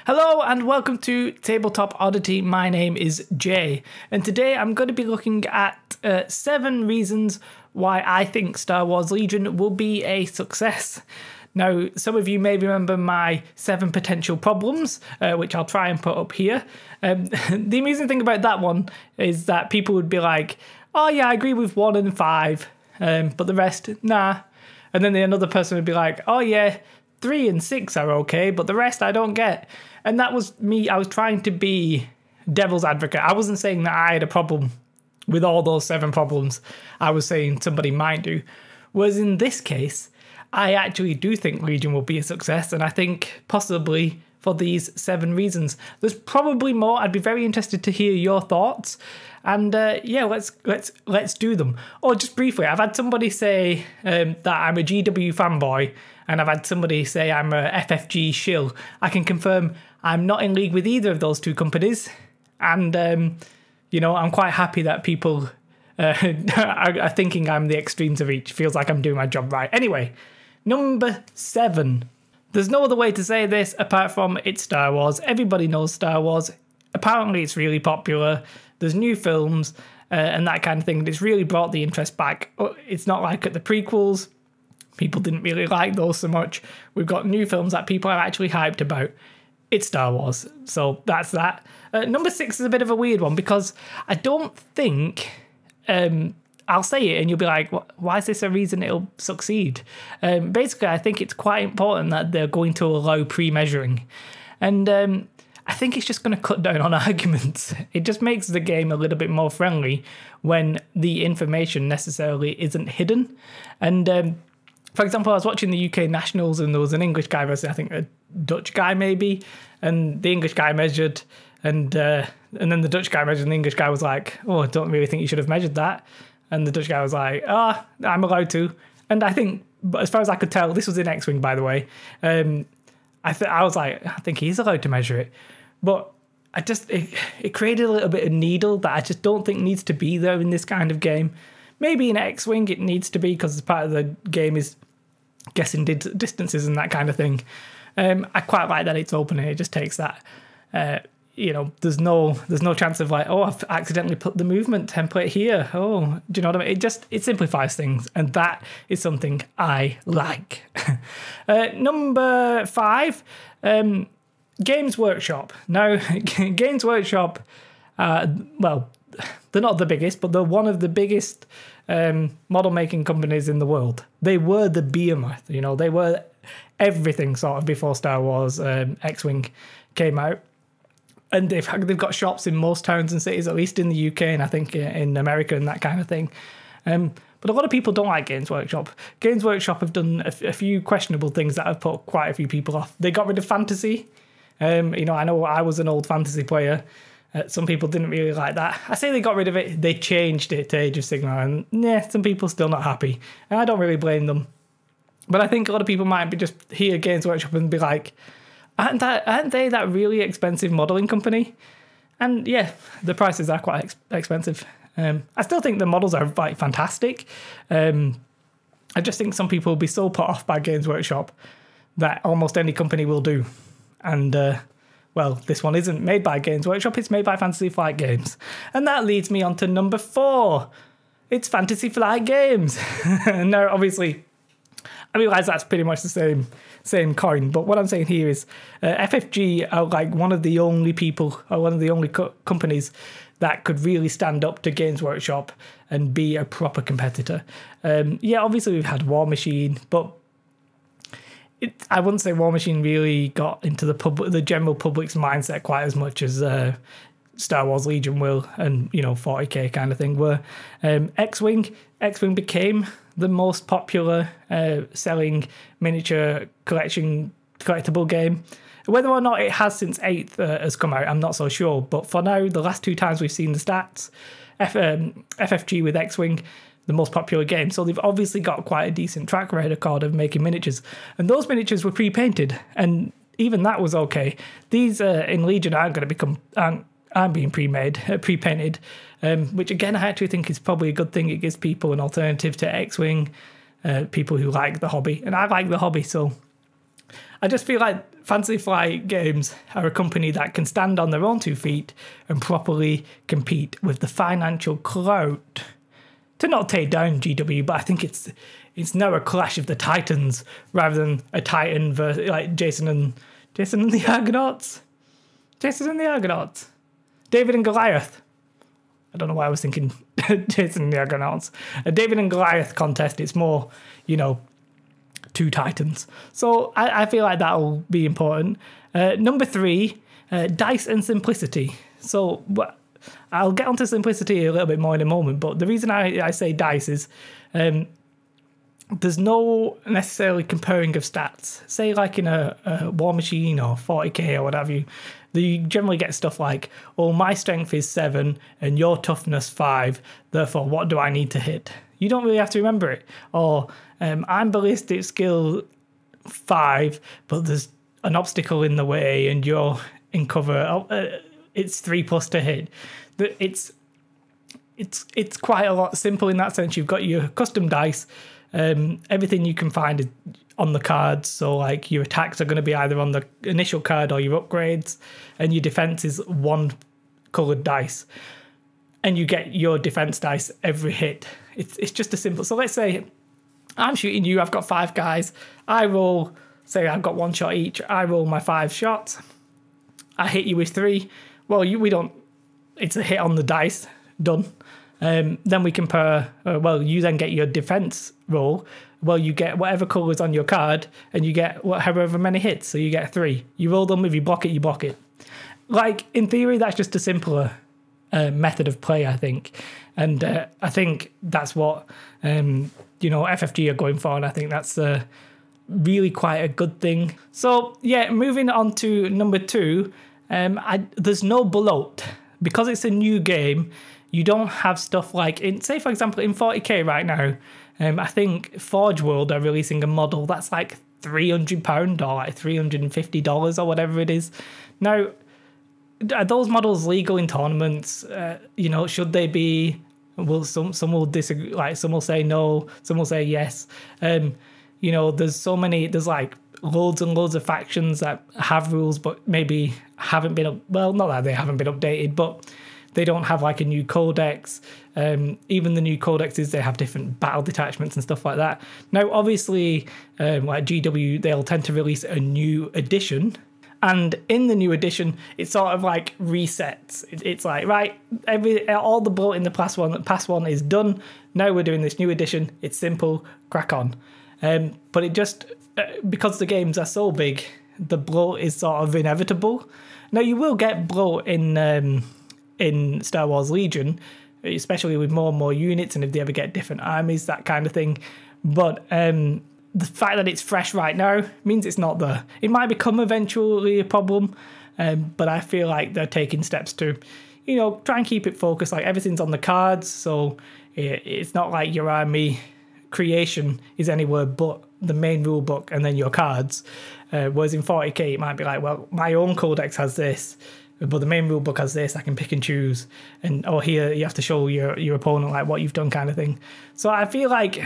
Hello and welcome to Tabletop Oddity. My name is Jay, and today I'm going to be looking at 7 reasons why I think Star Wars Legion will be a success. Now, some of you may remember my 7 potential problems, which I'll try and put up here. The amusing thing about that one is that people would be like, oh yeah, I agree with 1 and 5, but the rest, nah. And then another person would be like, oh yeah, 3 and 6 are okay, but the rest I don't get. And that was me. I was trying to be devil's advocate. I wasn't saying that I had a problem with all those 7 problems. I was saying somebody might do. Whereas in this case, I actually do think Legion will be a success, and I think possibly for these 7 reasons. There's probably more. I'd be very interested to hear your thoughts. And yeah, let's do them. Or just briefly, I've had somebody say that I'm a GW fanboy, and I've had somebody say I'm a FFG shill. I can confirm I'm not in league with either of those 2 companies, and you know, I'm quite happy that people are thinking I'm the extremes of each. Feels like I'm doing my job right. Anyway, number 7. There's no other way to say this apart from it's Star Wars. Everybody knows Star Wars. Apparently it's really popular. There's new films and that kind of thing. It's really brought the interest back. It's not like at the prequels. People didn't really like those so much. We've got new films that people are actually hyped about. It's Star Wars. So that's that. Number 6 is a bit of a weird one because I don't think... I'll say it and you'll be like, why is this a reason it'll succeed? Basically, I think it's quite important that they're going to allow pre-measuring. And I think it's just going to cut down on arguments. It just makes the game a little bit more friendly when the information necessarily isn't hidden. And for example, I was watching the UK Nationals and there was an English guy versus, I think, a Dutch guy maybe. And the English guy measured and then the Dutch guy measured and the English guy was like, oh, I don't really think you should have measured that. And the Dutch guy was like, oh, I'm allowed to. And I think, but as far as I could tell, this was in X-Wing, by the way. I was like, I think he's allowed to measure it. But it created a little bit of needle that I just don't think needs to be there in this kind of game. Maybe in X-Wing it needs to be because part of the game is guessing distances and that kind of thing. I quite like that it's open and it just takes that. You know, there's no chance of like, oh, I've accidentally put the movement template here. Oh, do you know what I mean? It simplifies things, and that is something I like. Number 5, Games Workshop. Now, Games Workshop, well, they're not the biggest, but they're one of the biggest model making companies in the world. They were the behemoth, you know, they were everything sort of before Star Wars X-Wing came out. And they've got shops in most towns and cities, at least in the UK and I think in America and that kind of thing. But a lot of people don't like Games Workshop. Games Workshop have done a few questionable things that have put quite a few people off. They got rid of fantasy. You know I was an old fantasy player. Some people didn't really like that. I say they got rid of it. They changed it to Age of Sigmar, and yeah, some people still not happy. And I don't really blame them. But I think a lot of people might be just hear Games Workshop and be like, aren't they that really expensive modelling company? And yeah, the prices are quite expensive. I still think the models are like fantastic. I just think some people will be so put off by Games Workshop that almost any company will do. And well, this one isn't made by Games Workshop, it's made by Fantasy Flight Games. And that leads me on to number 4. It's Fantasy Flight Games. Now, obviously, I realise that's pretty much the same coin, but what I'm saying here is FFG are like one of the only people, or one of the only companies that could really stand up to Games Workshop and be a proper competitor. Yeah, obviously we've had War Machine, but I wouldn't say War Machine really got into the general public's mindset quite as much as Star Wars Legion will, and you know 40k kind of thing. Where X-Wing became the most popular selling miniature collectible game. Whether or not it has since 8th has come out, I'm not so sure. But for now, the last 2 times we've seen the stats, FFG with X-Wing, the most popular game. So they've obviously got quite a decent track record of making miniatures. And those miniatures were pre-painted, and even that was okay. These in Legion aren't going to become... aren't being pre-painted, which again I actually think is probably a good thing. It gives people an alternative to X-Wing, people who like the hobby, and I like the hobby, so I just feel like Fantasy Flight Games are a company that can stand on their own 2 feet and properly compete with the financial clout to not take down GW, but I think it's now a clash of the titans rather than a titan versus like Jason and the Argonauts. David and Goliath. I don't know why I was thinking Jason and the Argonauts. A David and Goliath contest, it's more, 2 titans. So I feel like that'll be important. Number 3, dice and simplicity. So I'll get onto simplicity a little bit more in a moment, but the reason I say dice is there's no necessarily comparing of stats. Say like in a War Machine or 40k or whatever you generally get stuff like, oh, my strength is 7 and your toughness 5, therefore what do I need to hit? You don't really have to remember it. Or I'm ballistic skill 5, but there's an obstacle in the way and you're in cover. It's 3+ to hit. It's quite a lot simple in that sense. You've got your custom dice. Everything you can find is on the cards, so like your attacks are going to be either on the initial card or your upgrades, and your defense is 1 colored dice, and you get your defense dice every hit. It's just a simple. So let's say I'm shooting you, I've got 5 guys, I roll, say I've got 1 shot each, I roll my 5 shots, I hit you with 3. Well, we don't, it's a hit on the dice, done. Then we compare, you then get your defense roll. Well, you get whatever colours on your card and you get however many hits. So you get 3. You roll them, if you block it, you block it. Like, in theory, that's just a simpler method of play, I think. And I think that's what, FFG are going for. And I think that's really quite a good thing. So, yeah, moving on to number 2, there's no bloat. Because it's a new game, you don't have stuff like, say for example, in 40k right now, I think Forge World are releasing a model that's like £300 or like $350 or whatever it is. Now, are those models legal in tournaments? Should they be? Well, some will disagree. Like some will say no, some will say yes. There's like loads and loads of factions that have rules, but maybe haven't been not that they haven't been updated, but they don't have like a new codex. Even the new codexes, they have different battle detachments and stuff like that. Now, obviously, like GW, they'll tend to release a new edition. And in the new edition, it sort of like resets. It's like, right, all the bloat in the past one is done. Now we're doing this new edition. It's simple, crack on. But it just, because the games are so big, the bloat is sort of inevitable. Now, you will get bloat in Star Wars Legion, especially with more and more units, and if they ever get different armies, that kind of thing. But the fact that it's fresh right now means it's not there. It might become eventually a problem, but I feel like they're taking steps to, try and keep it focused. Like everything's on the cards, so it's not like your army creation is anywhere but the main rule book and then your cards. Whereas in 40k, it might be like, well, my own codex has this, but the main rule book has this. I can pick and choose, and here you have to show your opponent like what you've done, kind of thing. So I feel like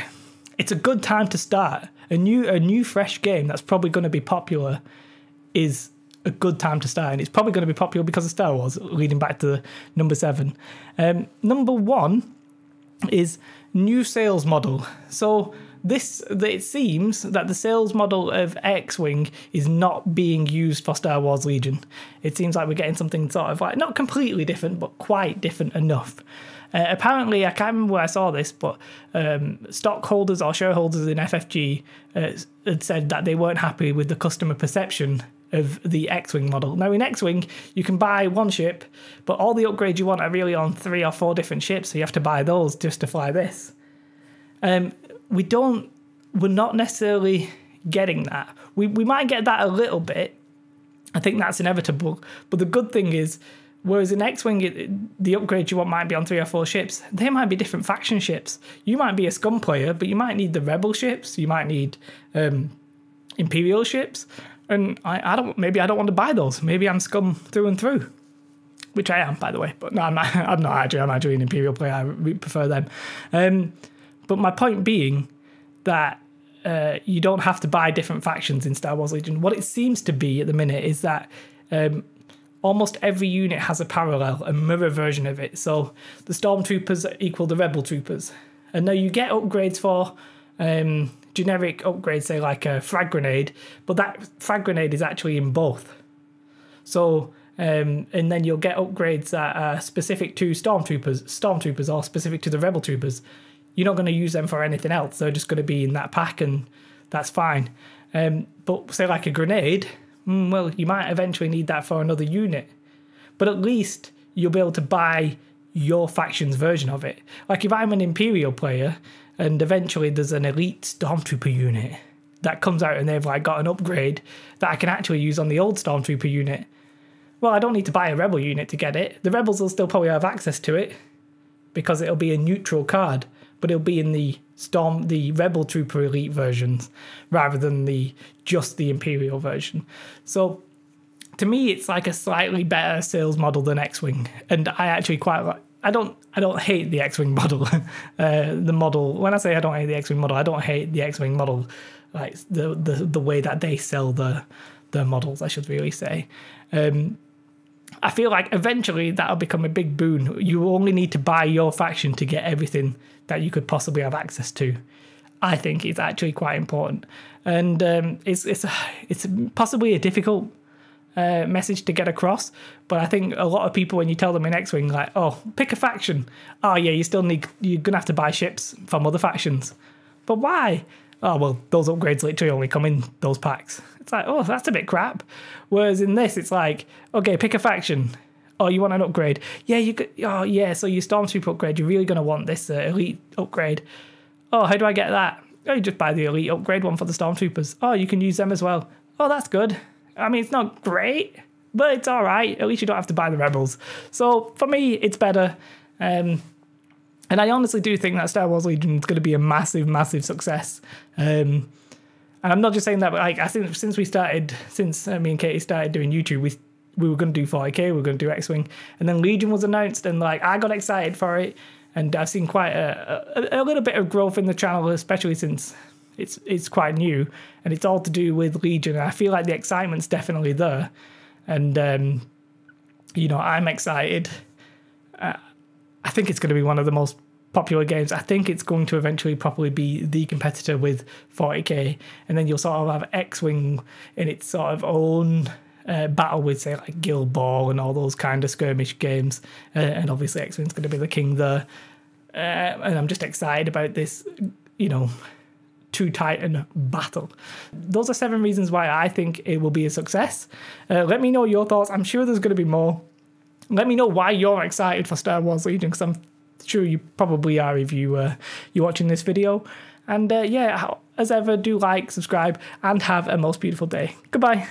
it's a good time to start a new fresh game that's probably going to be popular. Is a good time to start, and it's probably going to be popular because of Star Wars. Leading back to number 7, number 1 is new sales model. So it seems that the sales model of X-Wing is not being used for Star Wars Legion. It seems like we're getting something sort of like not completely different, but quite different enough. Apparently, I can't remember where I saw this, but stockholders or shareholders in FFG had said that they weren't happy with the customer perception of the X-Wing model. Now, in X-Wing, you can buy 1 ship, but all the upgrades you want are really on 3 or 4 different ships, so you have to buy those just to fly this. We're not necessarily getting that. We might get that a little bit. I think that's inevitable. But the good thing is, whereas in X-Wing, the upgrades you want might be on 3 or 4 ships, they might be different faction ships. You might be a scum player, but you might need the rebel ships. You might need Imperial ships. And I don't want to buy those. Maybe I'm scum through and through, which I am, by the way. But no, I'm not actually. I'm actually an Imperial player. I prefer them. But my point being that you don't have to buy different factions in Star Wars Legion. What it seems to be at the minute is that almost every unit has a parallel, a mirror version of it. So the Stormtroopers equal the Rebel Troopers. And now you get upgrades for generic upgrades, say like a frag grenade, but that frag grenade is actually in both. So, and then you'll get upgrades that are specific to Stormtroopers or specific to the Rebel Troopers. You're not going to use them for anything else. They're just going to be in that pack, and that's fine. But say like a grenade, well, you might eventually need that for another unit. But at least you'll be able to buy your faction's version of it. Like if I'm an Imperial player and eventually there's an elite Stormtrooper unit that comes out and they've like got an upgrade that I can actually use on the old Stormtrooper unit, well, I don't need to buy a Rebel unit to get it. The Rebels will still probably have access to it because it'll be a neutral card, but it'll be in the Rebel Trooper Elite versions rather than just the Imperial version. So to me, it's like a slightly better sales model than X-Wing, and I actually quite like. I don't hate the X-Wing model. The model. When I say I don't hate the X-Wing model, I don't hate the X-Wing model. Like the way that they sell the models, I should really say. I feel like eventually that'll become a big boon. You only need to buy your faction to get everything that you could possibly have access to. I think it's actually quite important, and it's possibly a difficult message to get across, but I think a lot of people, when you tell them in X-Wing, like, oh, pick a faction. Oh yeah, you're gonna have to buy ships from other factions. But why? Oh well, those upgrades literally only come in those packs. It's like, oh, that's a bit crap. Whereas in this, it's like, okay, pick a faction. Oh, you want an upgrade? Yeah, you could. Oh yeah, so your Stormtrooper upgrade, you're really gonna want this elite upgrade. Oh, how do I get that? Oh, you just buy the elite upgrade one for the Stormtroopers. Oh, you can use them as well. Oh, that's good. I mean, it's not great, but it's all right. At least you don't have to buy the Rebels. So for me, it's better. And I honestly do think that Star Wars Legion is going to be a massive, massive success. And I'm not just saying that, but like I think since me and Katie started doing YouTube, we were going to do 40k, we were going to do X-Wing, and then Legion was announced, and like I got excited for it, and I've seen quite a little bit of growth in the channel, especially since it's quite new, and it's all to do with Legion. And I feel like the excitement's definitely there, and you know, I'm excited. I think it's going to be one of the most popular games. I think it's going to eventually probably be the competitor with 40k, and then you'll sort of have X-Wing in its sort of own battle with, say, like Guild Ball and all those kind of skirmish games, and obviously X-Wing's going to be the king there. And I'm just excited about this, you know, two Titan battle. Those are 7 reasons why I think it will be a success. Let me know your thoughts. I'm sure there's going to be more. Let me know why you're excited for Star Wars Legion, because I'm sure you probably are if you're watching this video. And yeah, as ever, do like, subscribe, and have a most beautiful day. Goodbye.